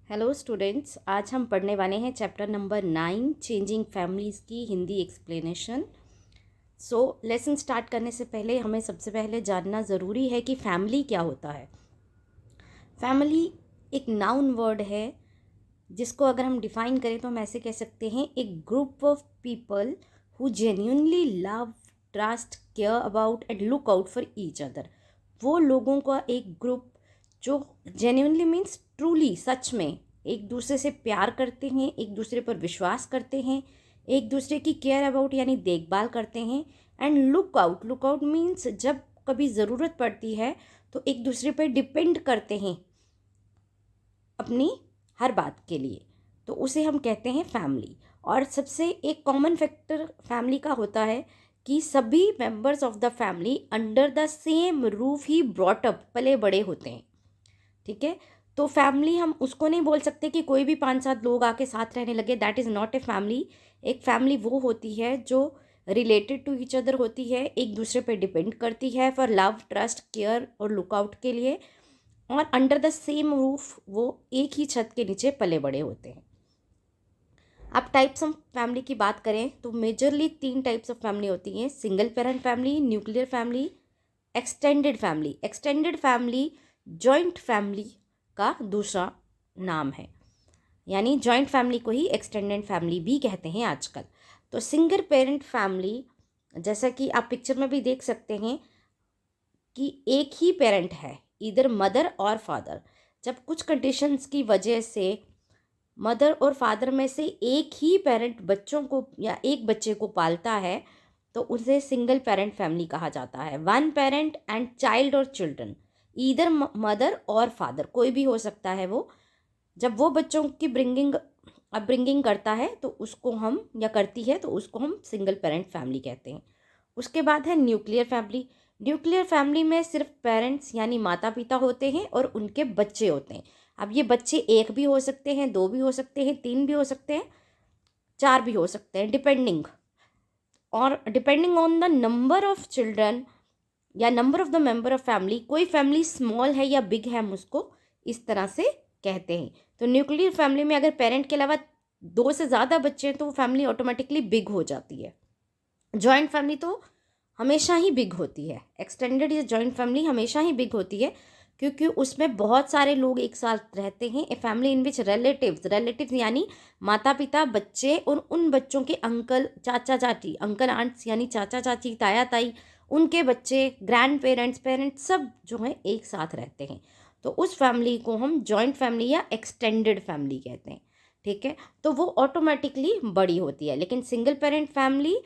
Hello students, आज हम पढ़ने वाले हैं चैप्टर नंबर 9 चेंजिंग फैमिलीज़ की हिंदी एक्सप्लेनेशन। लेसन स्टार्ट करने से पहले हमें सबसे पहले जानना ज़रूरी है कि फैमिली क्या होता है। फैमिली एक नाउन वर्ड है जिसको अगर हम डिफ़ाइन करें तो हम ऐसे कह सकते हैं एक group of people who genuinely love, trust, care about and look out for each other. वो लोगों का एक ग्रुप जो जेन्यूनली मीन्स ट्रूली, सच में एक दूसरे से प्यार करते हैं, एक दूसरे पर विश्वास करते हैं, एक दूसरे की केयर अबाउट यानी देखभाल करते हैं, एंड लुक आउट मीन्स जब कभी ज़रूरत पड़ती है तो एक दूसरे पर डिपेंड करते हैं अपनी हर बात के लिए, तो उसे हम कहते हैं फैमिली। और सबसे एक कॉमन फैक्टर फैमिली का होता है कि सभी members of the family under the same roof he brought up, पले बड़े होते हैं। ठीक है, तो फैमिली हम उसको नहीं बोल सकते कि कोई भी 5-7 लोग आके साथ रहने लगे, that is not a family. एक फैमिली वो होती है जो रिलेटेड टू ईच अदर होती है, एक दूसरे पे डिपेंड करती है फॉर लव, ट्रस्ट, केयर और लुकआउट के लिए, और अंडर द सेम रूफ वो एक ही छत के नीचे पले बड़े होते हैं। अब टाइप्स ऑफ फैमिली की बात करें तो मेजरली 3 टाइप्स ऑफ फैमिली होती हैं: single parent family, nuclear family, extended family. Extended family joint family का दूसरा नाम है, यानी जॉइंट फैमिली को ही एक्सटेंडेड फैमिली भी कहते हैं आजकल। तो सिंगल पेरेंट फैमिली, जैसा कि आप पिक्चर में भी देख सकते हैं कि एक ही पेरेंट है, इधर मदर और फादर। जब कुछ कंडीशंस की वजह से मदर और फादर में से एक ही पेरेंट बच्चों को या एक बच्चे को पालता है तो उसे सिंगल पेरेंट फैमिली कहा जाता है। वन पेरेंट एंड चाइल्ड और चिल्ड्रन, ईदर मदर और फादर, कोई भी हो सकता है वो। जब वो बच्चों की अपब्रिंगिंग करता है तो उसको हम, या करती है तो उसको हम सिंगल पेरेंट फैमिली कहते हैं। उसके बाद है न्यूक्लियर फैमिली। न्यूक्लियर फैमिली में सिर्फ पेरेंट्स यानी माता पिता होते हैं और उनके बच्चे होते हैं। अब ये बच्चे एक भी हो सकते हैं, दो भी हो सकते हैं, 3 भी हो सकते हैं, 4 भी हो सकते हैं, depending on the number of children या number of the member of family. कोई फैमिली स्मॉल है या बिग है, हम उसको इस तरह से कहते हैं। तो न्यूक्लियर फैमिली में अगर पेरेंट के अलावा 2 से ज़्यादा बच्चे हैं तो वो फैमिली ऑटोमेटिकली बिग हो जाती है। जॉइंट फैमिली तो हमेशा ही बिग होती है। एक्सटेंडेड या जॉइंट फैमिली हमेशा ही बिग होती है क्योंकि उसमें बहुत सारे लोग एक साथ रहते हैं। A family in which relatives यानी माता पिता, बच्चे और उन बच्चों के अंकल, चाचा चाची, अंकल आंट्स यानी चाचा चाची, ताया ताई, उनके बच्चे, ग्रैंड पेरेंट्स, पेरेंट्स सब जो हैं एक साथ रहते हैं। तो उस फैमिली को हम जॉइंट फैमिली या एक्सटेंडेड फैमिली कहते हैं। ठीक है, तो वो ऑटोमेटिकली बड़ी होती है। लेकिन सिंगल पेरेंट फैमिली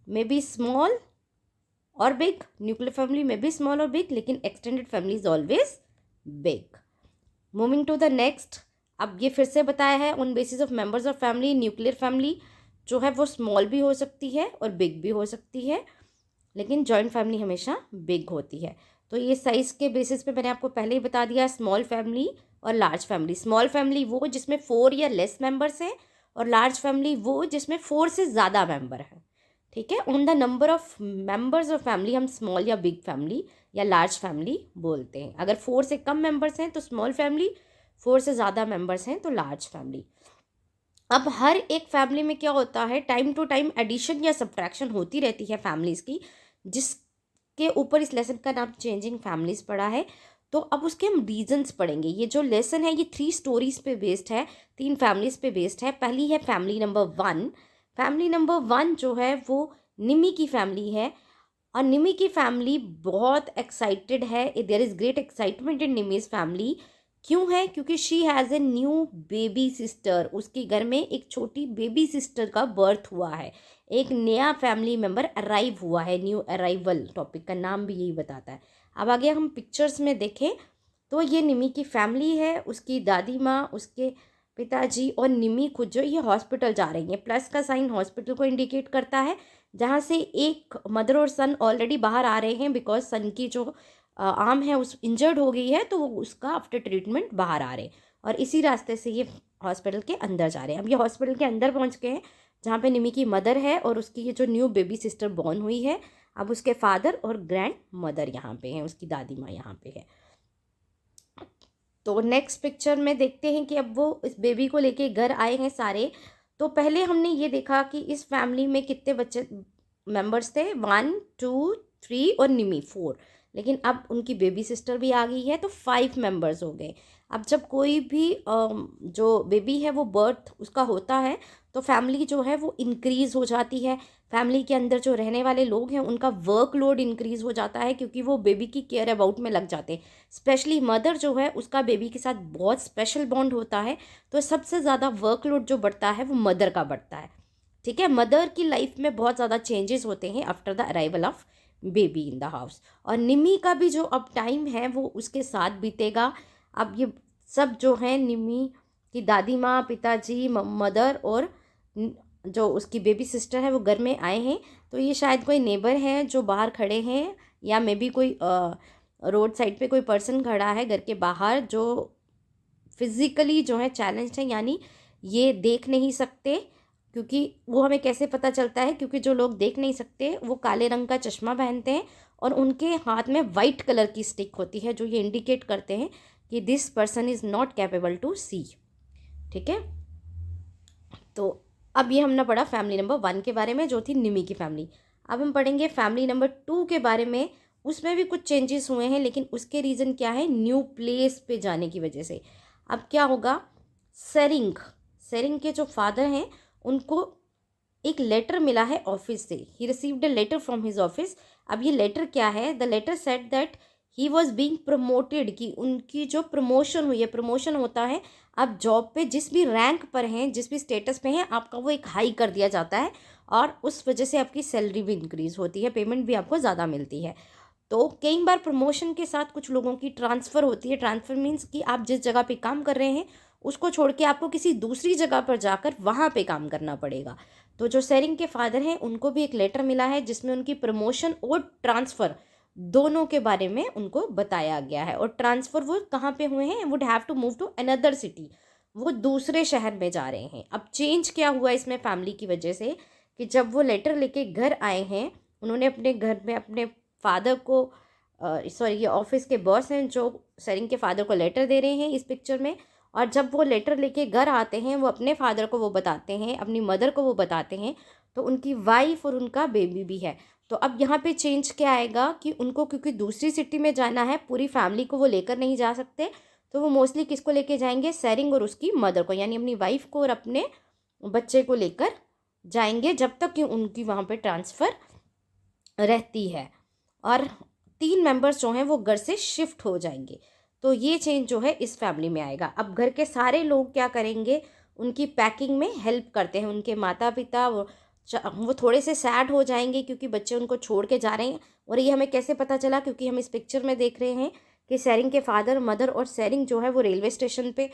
में बी स्मॉल और बिग, न्यूक्लियर फैमिली में भी स्मॉल और बिग, लेकिन extended family is always big. Moving to the next, अब ये फिर से बताया है on basis of members of family. Nuclear family जो है वो स्मॉल भी हो सकती है और बिग भी हो सकती है, लेकिन जॉइंट फैमिली हमेशा बिग होती है। तो ये साइज़ के बेसिस पे मैंने आपको पहले ही बता दिया, स्मॉल फैमिली और लार्ज फैमिली। स्मॉल फैमिली वो जिसमें 4 या लेस मेंबर्स हैं, और लार्ज फैमिली वो जिसमें 4 से ज़्यादा मेंबर हैं। ठीक है, on the number of members of family हम स्मॉल या बिग फैमिली या लार्ज फैमिली बोलते हैं। अगर 4 से कम मेंबर्स हैं तो स्मॉल फैमिली, 4 से ज़्यादा मेंबर्स हैं तो लार्ज फैमिली। अब हर एक फैमिली में क्या होता है, टाइम टू टाइम एडिशन या सब्ट्रैक्शन होती रहती है फैमिलीज़ की, जिसके ऊपर इस लेसन का नाम चेंजिंग फैमिलीज़ पड़ा है। तो अब उसके हम रीजंस पढ़ेंगे। ये जो लेसन है ये 3 स्टोरीज पे बेस्ड है, 3 फैमिलीज़ पे बेस्ड है। पहली है फैमिली नंबर 1। फैमिली नंबर 1 जो है वो निमी की फैमिली है, और निमी की फैमिली बहुत एक्साइटेड है। There is great excitement in Nimi's family. क्यों है? क्योंकि she has a new baby sister. उसके घर में एक छोटी बेबी सिस्टर का बर्थ हुआ है, एक नया फैमिली मेम्बर अराइव हुआ है। न्यू अराइवल टॉपिक का नाम भी यही बताता है। अब आगे हम पिक्चर्स में देखें तो ये निमी की फैमिली है, उसकी दादी माँ, उसके पिताजी और निमी खुद जो ये हॉस्पिटल जा रही हैं। प्लस का साइन हॉस्पिटल को इंडिकेट करता है, जहाँ से एक मदर और सन ऑलरेडी बाहर आ रहे हैं बिकॉज सन की जो आर्म है उस इंजर्ड हो गई है, तो वो उसका आफ्टर ट्रीटमेंट बाहर आ रहे हैं, और इसी रास्ते से ये हॉस्पिटल के अंदर जा रहे हैं। अब ये हॉस्पिटल के अंदर पहुँच गए हैं जहाँ पे निमी की मदर है और उसकी ये जो न्यू बेबी सिस्टर बॉर्न हुई है। अब उसके फादर और ग्रैंड मदर यहाँ पे हैं, उसकी दादी माँ यहाँ पे है। तो नेक्स्ट पिक्चर में देखते हैं कि अब वो इस बेबी को लेके घर आए हैं सारे। तो पहले हमने ये देखा कि इस फैमिली में कितने बच्चे मेंबर्स थे, 1 2 3 और निमी 4। लेकिन अब उनकी बेबी सिस्टर भी आ गई है तो 5 मेंबर्स हो गए। अब जब कोई भी जो बेबी है वो बर्थ उसका होता है तो फैमिली जो है वो इंक्रीज़ हो जाती है। फैमिली के अंदर जो रहने वाले लोग हैं उनका वर्कलोड इंक्रीज़ हो जाता है क्योंकि वो बेबी की केयर अबाउट में लग जाते हैं। स्पेशली मदर जो है उसका बेबी के साथ बहुत स्पेशल बॉन्ड होता है। तो सबसे ज़्यादा वर्कलोड जो बढ़ता है वो मदर का बढ़ता है। ठीक है, मदर की लाइफ में बहुत ज़्यादा चेंजेस होते हैं after the arrival of baby in the house. और निमी का भी जो अब टाइम है वो उसके साथ बीतेगा। अब ये सब जो है निमी की दादी माँ, पिताजी, मदर और जो उसकी बेबी सिस्टर है वो घर में आए हैं। तो ये शायद कोई नेबर हैं जो बाहर खड़े हैं या मे बी कोई रोड साइड पे कोई पर्सन खड़ा है घर के बाहर जो फिज़िकली जो है चैलेंज्ड है, यानी ये देख नहीं सकते। क्योंकि वो हमें कैसे पता चलता है, क्योंकि जो लोग देख नहीं सकते वो काले रंग का चश्मा पहनते हैं और उनके हाथ में वाइट कलर की स्टिक होती है जो ये इंडिकेट करते हैं कि this person is not capable to see. ठीक है, तो अब ये हमने पढ़ा फैमिली नंबर 1 के बारे में जो थी निमी की फैमिली। अब हम पढ़ेंगे फैमिली नंबर 2 के बारे में। उसमें भी कुछ चेंजेस हुए हैं लेकिन उसके रीज़न क्या है, न्यू प्लेस पे जाने की वजह से। अब क्या होगा, सेरिंग सेरिंग के जो फादर हैं उनको एक लेटर मिला है ऑफिस से। He received a letter from his office. अब ये लेटर क्या है, the letter said that he was being promoted, कि उनकी जो प्रमोशन हुई है, प्रमोशन होता है आप जॉब पे जिस भी रैंक पर हैं, जिस भी स्टेटस पे हैं, आपका वो एक हाई कर दिया जाता है और उस वजह से आपकी सैलरी भी इंक्रीज़ होती है, पेमेंट भी आपको ज़्यादा मिलती है। तो कई बार प्रमोशन के साथ कुछ लोगों की ट्रांसफ़र होती है। ट्रांसफ़र मीन्स कि आप जिस जगह पे काम कर रहे हैं उसको छोड़ के आपको किसी दूसरी जगह पर जाकर वहाँ पे काम करना पड़ेगा। तो जो सेरिंग के फादर हैं उनको भी एक लेटर मिला है जिसमें उनकी प्रमोशन और ट्रांसफ़र दोनों के बारे में उनको बताया गया है। और ट्रांसफ़र वो कहाँ पे हुए हैं, would have to move to another city, वो दूसरे शहर में जा रहे हैं। अब चेंज क्या हुआ इसमें फैमिली की वजह से, कि जब वो लेटर लेके घर आए हैं उन्होंने अपने घर में अपने फादर को, सॉरी ये ऑफिस के बॉस हैं जो सेरिंग के फादर को लेटर दे रहे हैं इस पिक्चर में। और जब वो लेटर लेके घर आते हैं वो अपने फादर को वो बताते हैं, अपनी मदर को वो बताते हैं, तो उनकी वाइफ और उनका बेबी भी है। तो अब यहाँ पे चेंज क्या आएगा कि उनको क्योंकि दूसरी सिटी में जाना है, पूरी फैमिली को वो लेकर नहीं जा सकते, तो वो मोस्टली किसको लेके जाएंगे, सेरिंग और उसकी मदर को, यानी अपनी वाइफ को और अपने बच्चे को लेकर जाएंगे जब तक कि उनकी वहाँ पे ट्रांसफ़र रहती है। और 3 मेंबर्स जो हैं वो घर से शिफ्ट हो जाएंगे। तो ये चेंज जो है इस फैमिली में आएगा। अब घर के सारे लोग क्या करेंगे, उनकी पैकिंग में हेल्प करते हैं। उनके माता पिता वो थोड़े से सैड हो जाएंगे क्योंकि बच्चे उनको छोड़ के जा रहे हैं। और ये हमें कैसे पता चला, क्योंकि हम इस पिक्चर में देख रहे हैं कि सेरिंग के फादर, मदर और सेरिंग जो है वो रेलवे स्टेशन पे,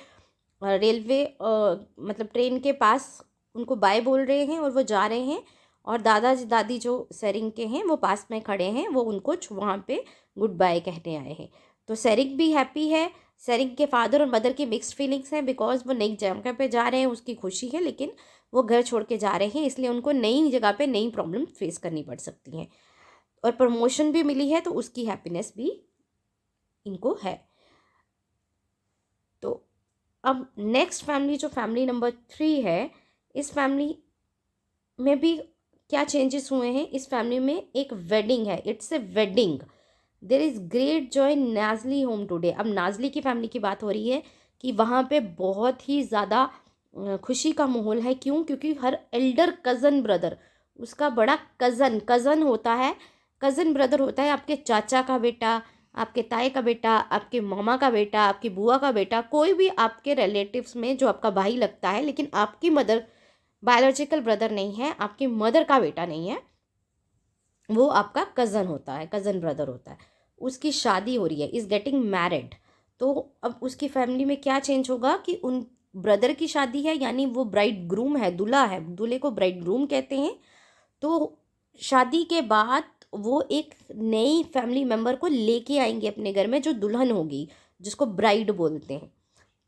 रेलवे मतलब ट्रेन के पास उनको बाय बोल रहे हैं और वो जा रहे हैं। और दादाजी दादी जो सेरिंग के हैं वो पास में खड़े हैं, वो उनको वहाँ पे गुड बाय कहने आए हैं। तो सेरिंग भी हैप्पी है। सेरिंग के फादर और मदर की मिक्स्ड फीलिंग्स हैं बिकॉज वो नई जगह पे जा रहे हैं, उसकी खुशी है, लेकिन वो घर छोड़ के जा रहे हैं इसलिए उनको नई जगह पे नई प्रॉब्लम फेस करनी पड़ सकती हैं। और प्रमोशन भी मिली है तो उसकी हैप्पीनेस भी इनको है। तो अब नेक्स्ट फैमिली जो फैमिली नंबर 3 है, इस फैमिली में भी क्या चेंजेस हुए हैं। इस फैमिली में एक वेडिंग है, it's a wedding. There is great joy Nazli home today. अब नाजली की फैमिली की बात हो रही है कि वहाँ पे बहुत ही ज़्यादा खुशी का माहौल है। क्यों? क्योंकि हर एल्डर कज़न ब्रदर, उसका बड़ा कज़न कज़न होता है, कज़न ब्रदर होता है आपके चाचा का बेटा, आपके ताए का बेटा, आपके मामा का बेटा, आपकी बुआ का बेटा, कोई भी आपके रिलेटिव्स में जो आपका भाई लगता है लेकिन आपकी मदर बायोलॉजिकल ब्रदर नहीं है, आपकी मदर का बेटा नहीं है, वो आपका कज़न होता है, कज़न ब्रदर होता है। उसकी शादी हो रही है, इज़ गेटिंग मैरिड। तो अब उसकी फैमिली में क्या चेंज होगा कि उन ब्रदर की शादी है, यानी वो ब्राइड ग्रूम है, दूल्हा है, दूल्हे को ब्राइड ग्रूम कहते हैं। तो शादी के बाद वो एक नई फैमिली मेम्बर को लेके आएंगे अपने घर में जो दुल्हन होगी, जिसको ब्राइड बोलते हैं।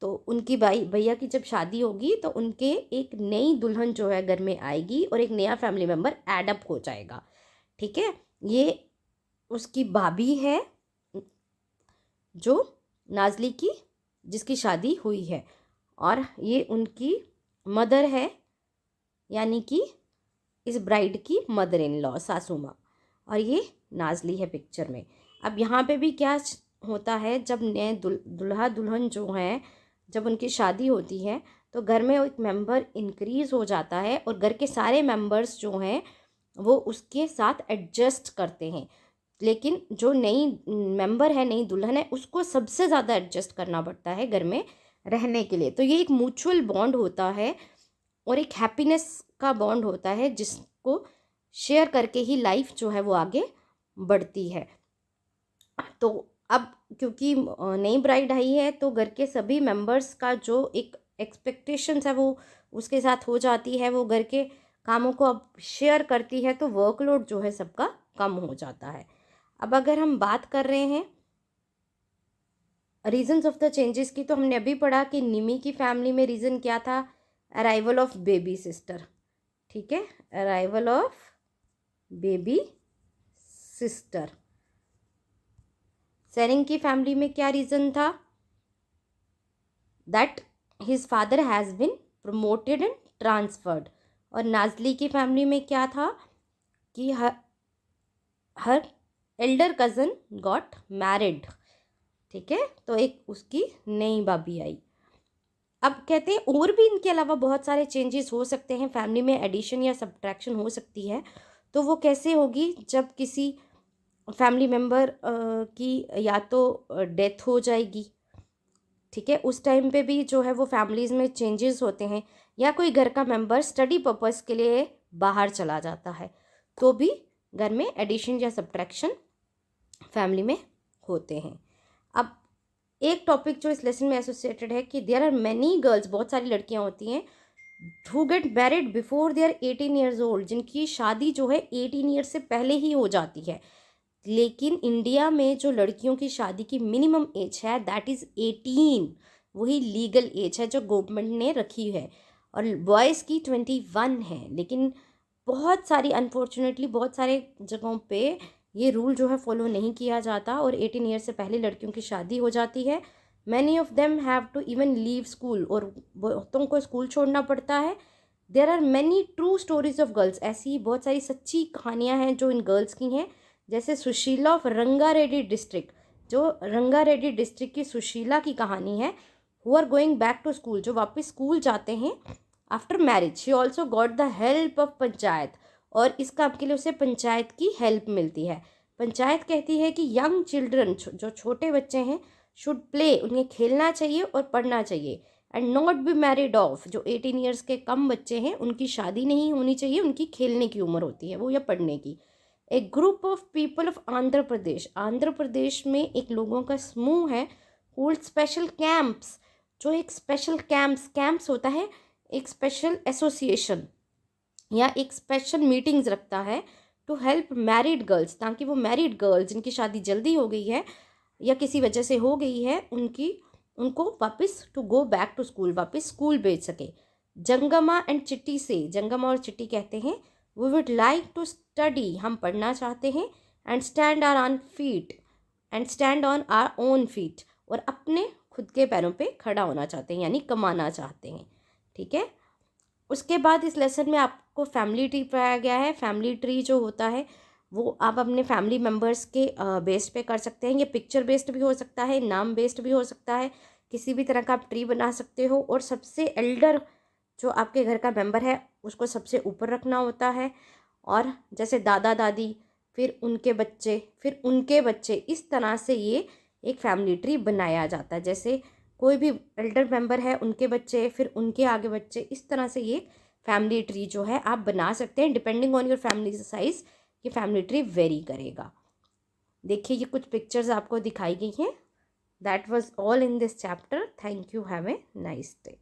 तो उनकी भाई भैया की जब शादी होगी तो उनके एक नई दुल्हन जो है घर में आएगी और एक नया फैमिली मेम्बर एडअप हो जाएगा। ठीक है, ये उसकी भाभी है जो नाजली की जिसकी शादी हुई है, और ये उनकी मदर है, यानी कि इस ब्राइड की मदर इन लॉ, सासू माँ, और ये नाजली है पिक्चर में। अब यहाँ पे भी क्या होता है, जब नए दुल्हा दुल्हन जो हैं, जब उनकी शादी होती है तो घर में एक मेंबर इंक्रीज़ हो जाता है और घर के सारे मेंबर्स जो हैं वो उसके साथ एडजस्ट करते हैं। लेकिन जो नई मेंबर है, नई दुल्हन है, उसको सबसे ज़्यादा एडजस्ट करना पड़ता है घर में रहने के लिए। तो ये एक म्यूचुअल बॉन्ड होता है और एक हैप्पीनेस का बॉन्ड होता है, जिसको शेयर करके ही लाइफ जो है वो आगे बढ़ती है। तो अब क्योंकि नई ब्राइड आई है तो घर के सभी मेंबर्स का जो एक एक्सपेक्टेशंस है वो उसके साथ हो जाती है, वो घर के कामों को अब शेयर करती है, तो वर्कलोड जो है सबका कम हो जाता है। अब अगर हम बात कर रहे हैं रीजंस ऑफ द चेंजेस की, तो हमने अभी पढ़ा कि निमी की फैमिली में रीज़न क्या था, अराइवल ऑफ बेबी सिस्टर, ठीक है, arrival of baby sister. Tsering की फैमिली में क्या रीज़न था, that his father has been promoted and transferred. और नाजली की फैमिली में क्या था कि हर एल्डर कज़न गॉट मैरिड, ठीक है, तो एक उसकी नई भाभी आई। अब कहते हैं और भी इनके अलावा बहुत सारे चेंजेस हो सकते हैं, फैमिली में एडिशन या सब्ट्रैक्शन हो सकती है। तो वो कैसे होगी, जब किसी फैमिली मेम्बर की या तो डेथ हो जाएगी, ठीक है, उस टाइम पे भी जो है वो फैमिलीज़ में चेंजेस होते हैं, या कोई घर का मेंबर स्टडी पर्पस के लिए बाहर चला जाता है, तो भी घर में एडिशन या सब्ट्रैक्शन फैमिली में होते हैं। अब एक टॉपिक जो इस लेसन में एसोसिएटेड है कि देयर आर मैनी गर्ल्स, बहुत सारी लड़कियां होती हैं, who get married before they are 18 years old, जिनकी शादी जो है 18 ईयर्स से पहले ही हो जाती है। लेकिन इंडिया में जो लड़कियों की शादी की मिनिमम एज है दैट इज़ 18, वही लीगल एज है जो गवर्नमेंट ने रखी है, और बॉयज़ की 21 है। लेकिन बहुत सारी अनफॉर्चुनेटली बहुत सारे जगहों पे ये रूल जो है फॉलो नहीं किया जाता और 18 ईयर से पहले लड़कियों की शादी हो जाती है। Many of them have to even leave school, और बहुतों को स्कूल छोड़ना पड़ता है। There are many true stories of girls, ऐसी बहुत सारी सच्ची कहानियाँ हैं जो इन गर्ल्स की हैं, जैसे सुशीला ऑफ रंगारेड्डी डिस्ट्रिक्ट, जो रंगारेड्डी डिस्ट्रिक्ट की सुशीला की कहानी है, who are going back to school, जो वापस स्कूल जाते हैं after marriage. She also got the help of panchayat, और इस काम के लिए उसे पंचायत की हेल्प मिलती है। पंचायत कहती है कि यंग चिल्ड्रन, जो छोटे बच्चे हैं, शुड प्ले, उन्हें खेलना चाहिए और पढ़ना चाहिए, and not be married of, जो 18 ईयर्स के कम बच्चे हैं उनकी शादी नहीं होनी चाहिए, उनकी खेलने की उम्र होती है वो या पढ़ने की। A group of people of Andhra Pradesh, Andhra Pradesh में एक लोगों का समूह है, होल्ड स्पेशल कैंप्स, जो एक स्पेशल कैंप्स होता है, एक स्पेशल एसोसिएशन या एक स्पेशल मीटिंग्स रखता है टू हेल्प मैरिड गर्ल्स, ताकि वो मैरिड गर्ल्स जिनकी शादी जल्दी हो गई है या किसी वजह से हो गई है, उनको वापस to go back to school, वापस स्कूल भेज सके। जंगमा एंड चिट्टी से, जंगमा और चिट्टी कहते हैं, we would like to study, हम पढ़ना चाहते हैं, and stand on our own feet, और अपने खुद के पैरों पे खड़ा होना चाहते हैं, यानी कमाना चाहते हैं, ठीक है। उसके बाद इस लेसन में आपको फैमिली ट्री पढ़ाया गया है। फैमिली ट्री जो होता है वो आप अपने फैमिली मेम्बर्स के बेस पे कर सकते हैं, ये पिक्चर बेस्ड भी हो सकता है, नाम बेस्ड भी हो सकता है, किसी भी तरह का आप ट्री बना सकते हो। और सबसे एल्डर जो आपके घर का मेंबर है उसको सबसे ऊपर रखना होता है, और जैसे दादा दादी, फिर उनके बच्चे, फिर उनके बच्चे, इस तरह से ये एक फैमिली ट्री बनाया जाता है। जैसे कोई भी एल्डर मेंबर है, उनके बच्चे, फिर उनके आगे बच्चे, इस तरह से ये फैमिली ट्री जो है आप बना सकते हैं। Depending on your family size ये फैमिली ट्री वेरी करेगा। देखिए ये कुछ पिक्चर्स आपको दिखाई गई हैं। That was all in this chapter. Thank you, have a nice day.